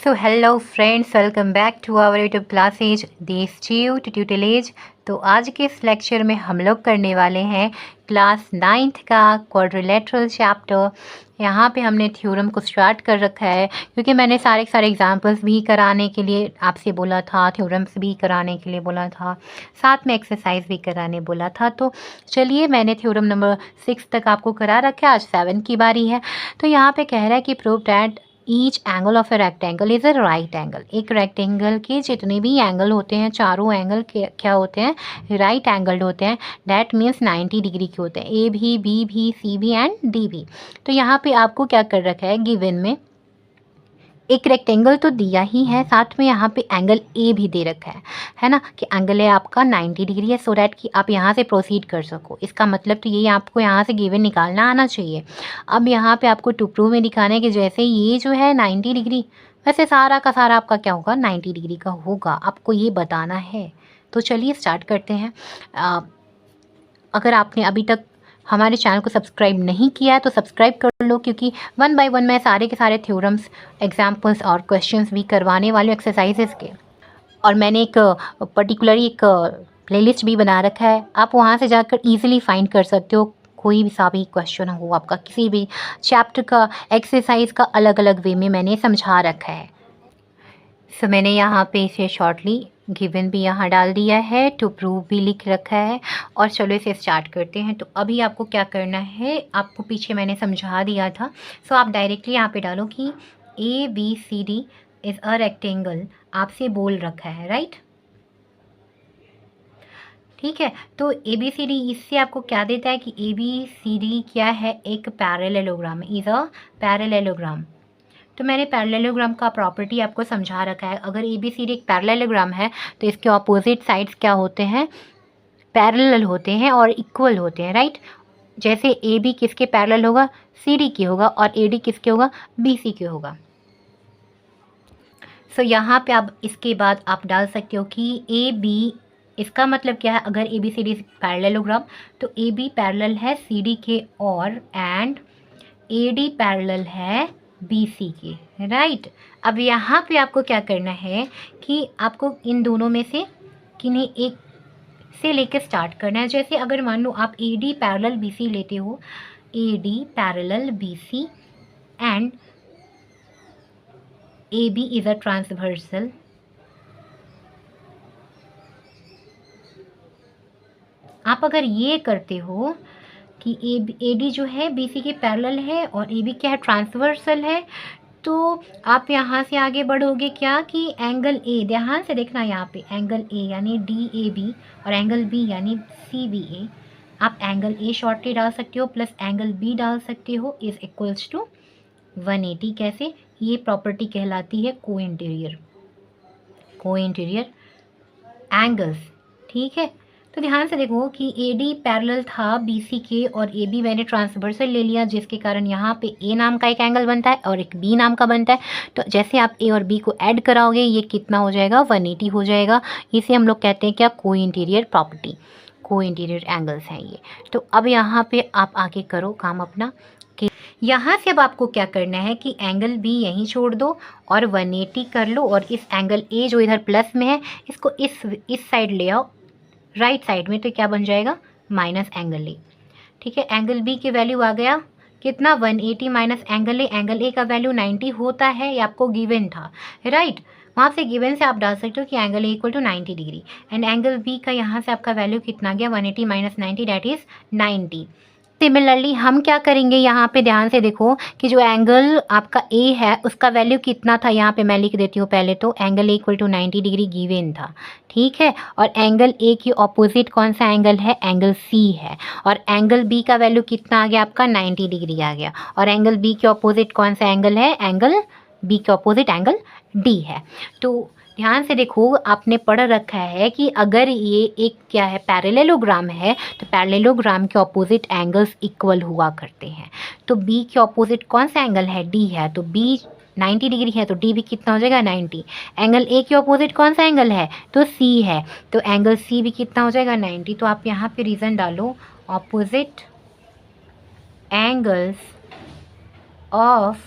So hello friends, welcome back to our YouTube classes देश tutorials. तो आज के इस लेक्चर में हम लोग करने वाले हैं क्लास 9th का क्वाड्रिलेटरल चैप्टर। यहाँ पे हमने थ्योरम को स्टार्ट कर रखा है क्योंकि मैंने सारे एग्जांपल्स भी कराने के लिए आपसे बोला था, थ्योरम्स भी कराने के लिए बोला था, साथ में एक्सरसाइज भी कराने बोला था। तो चलिए, मैंने थ्योरम नंबर 6 तक आपको करा रखा है, आज 7 की बारी है। तो यहाँ पे कह रहा है कि prove that each angle of a rectangle is a right angle. एक रेक्टेंगल के जितने भी एंगल होते हैं, चारों एंगल क्या होते हैं, राइट एंगल्ड होते हैं। दैट मीन्स 90 डिग्री के होते हैं, ए भी, बी भी, सी भी एंड डी भी। तो यहाँ पे आपको क्या कर रखा है, गिवन में एक रेक्टेंगल तो दिया ही है, साथ में यहाँ पे एंगल ए भी दे रखा है ना, कि एंगल ए आपका 90 डिग्री है, सो डैट कि आप यहाँ से प्रोसीड कर सको। इसका मतलब तो ये आपको यहाँ से गिवन निकालना आना चाहिए। अब यहाँ पे आपको टू प्रूव में दिखाना है कि जैसे ये जो है 90 डिग्री, वैसे सारा का सारा आपका क्या होगा, 90 डिग्री का होगा। आपको ये बताना है। तो चलिए स्टार्ट करते हैं। अगर आपने अभी तक हमारे चैनल को सब्सक्राइब नहीं किया है तो सब्सक्राइब कर लो, क्योंकि वन बाय वन मैं सारे के सारे थ्योरम्स, एग्जाम्पल्स और क्वेश्चंस भी करवाने वाले एक्सरसाइजेस के। और मैंने एक पर्टिकुलरली एक प्लेलिस्ट भी बना रखा है, आप वहाँ से जाकर इजीली फाइंड कर सकते हो। कोई भी सा भी क्वेश्चन हो आपका, किसी भी चैप्टर का, एक्सरसाइज का अलग अलग वे में मैंने समझा रखा है। सो मैंने यहाँ पे इसे शॉर्टली गिवन भी यहाँ डाल दिया है, टू प्रूव भी लिख रखा है। और चलो इसे स्टार्ट करते हैं। तो अभी आपको क्या करना है, आपको पीछे मैंने समझा दिया था। सो आप डायरेक्टली यहाँ पे डालो कि A B C D is a rectangle, आपसे बोल रखा है, राइट। ठीक है, तो ए बी सी डी इससे आपको क्या देता है कि ए बी सी डी क्या है, एक पैरेललोग्राम, इज़ अ पैरेललोग्राम। तो मैंने पैरेललोग्राम का प्रॉपर्टी आपको समझा रखा है। अगर ए बी सी डी एक पैरेललोग्राम है तो इसके ऑपोजिट साइड्स क्या होते हैं, पैरेलल होते हैं और इक्वल होते हैं, राइट। जैसे ए बी किसके पैरेलल होगा, सी डी के होगा, और ए डी किसके होगा, बी सी के होगा। सो यहाँ पे आप इसके बाद आप डाल सकते हो कि ए बी, इसका मतलब क्या है, अगर A B C D parallelogram तो ए बी पैरेलल है सी डी के, और एंड ए डी पैरेलल है बी सी के, राइट। अब यहाँ पे आपको क्या करना है कि आपको इन दोनों में से किन्हीं एक से लेकर स्टार्ट करना है। जैसे अगर मान लो आप A D parallel B C लेते हो, A D parallel B C and A B is a transversal, आप अगर ये करते हो कि ए डी जो है बी सी के पैरेलल है और ए बी क्या है, ट्रांसवर्सल है, तो आप यहाँ से आगे बढ़ोगे क्या कि एंगल ए, ध्यान से देखना यहाँ पे, एंगल ए यानी डी ए बी और एंगल बी यानी सी बी ए, आप एंगल ए शॉर्टली डाल सकते हो प्लस एंगल बी डाल सकते हो, इज इक्वल्स टू 180। कैसे, ये प्रॉपर्टी कहलाती है को इंटीरियर एंगल्स, ठीक है। तो ध्यान से देखो कि ए डी पैरेलल था बी सी के और ए बी मैंने ट्रांसवर्सल ले लिया, जिसके कारण यहाँ पे ए नाम का एक एंगल बनता है और एक बी नाम का बनता है। तो जैसे आप ए और बी को ऐड कराओगे, ये कितना हो जाएगा, 180 हो जाएगा। इसे हम लोग कहते हैं क्या, को इंटीरियर प्रॉपर्टी, को इंटीरियर एंगल्स हैं ये। तो अब यहाँ पे आप आगे करो काम अपना, कि यहाँ से अब आपको क्या करना है कि एंगल बी यहीं छोड़ दो और 180 कर लो, और इस एंगल ए जो इधर प्लस में है इसको इस साइड ले आओ, राइट साइड में, तो क्या बन जाएगा, माइनस एंगल ए। ठीक है, एंगल बी की वैल्यू आ गया कितना, 180 minus angle A. Angle A का वैल्यू 90 होता है, ये आपको गिवन था, राइट। वहाँ से गिवन से आप डाल सकते हो कि angle A equal to 90 degree, and angle B का यहाँ से आपका वैल्यू कितना गया, 180 माइनस 90 दैट इज़ 90। सिमिलरली हम क्या करेंगे, यहाँ पे ध्यान से देखो कि जो एंगल आपका ए है उसका वैल्यू कितना था, यहाँ पे मैं लिख देती हूँ पहले। तो angle A equal to 90 degree given था, ठीक है। और एंगल ए की ऑपोजिट कौन सा एंगल है, एंगल सी है। और एंगल बी का वैल्यू कितना आ गया आपका, 90 डिग्री आ गया। और एंगल बी के ऑपोजिट कौन सा एंगल है, एंगल बी के ऑपोजिट एंगल डी है। तो ध्यान से देखो, आपने पढ़ रखा है कि अगर ये एक क्या है, पैरेललोग्राम है, तो पैरेललोग्राम के ऑपोजिट एंगल्स इक्वल हुआ करते हैं। तो बी के ऑपोजिट कौन सा एंगल है, डी है, तो बी 90 डिग्री है तो डी भी कितना हो जाएगा, 90। एंगल ए के ऑपोजिट कौन सा एंगल है, तो सी है, तो एंगल सी भी कितना हो जाएगा, 90। तो आप यहाँ पे रीज़न डालो, opposite angles of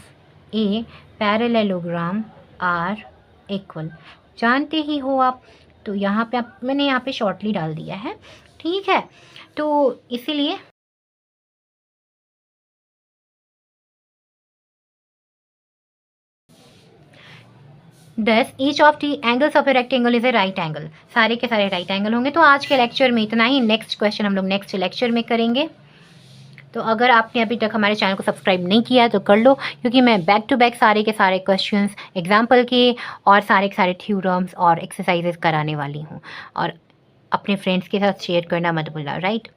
a parallelogram are equal, जानते ही हो आप। तो यहाँ पे आप, मैंने यहाँ पे शॉर्टली डाल दिया है, ठीक है। तो इसीलिए दस each of the angles of a rectangle is a right angle, सारे के सारे राइट एंगल होंगे। तो आज के लेक्चर में इतना ही, नेक्स्ट क्वेश्चन हम लोग नेक्स्ट लेक्चर में करेंगे। तो अगर आपने अभी तक हमारे चैनल को सब्सक्राइब नहीं किया तो कर लो, क्योंकि मैं बैक टू बैक सारे के सारे क्वेश्चंस एग्जाम्पल के और सारे के सारे थ्योरम्स और एक्सरसाइजेस कराने वाली हूँ। और अपने फ्रेंड्स के साथ शेयर करना मत भूलना, राइट।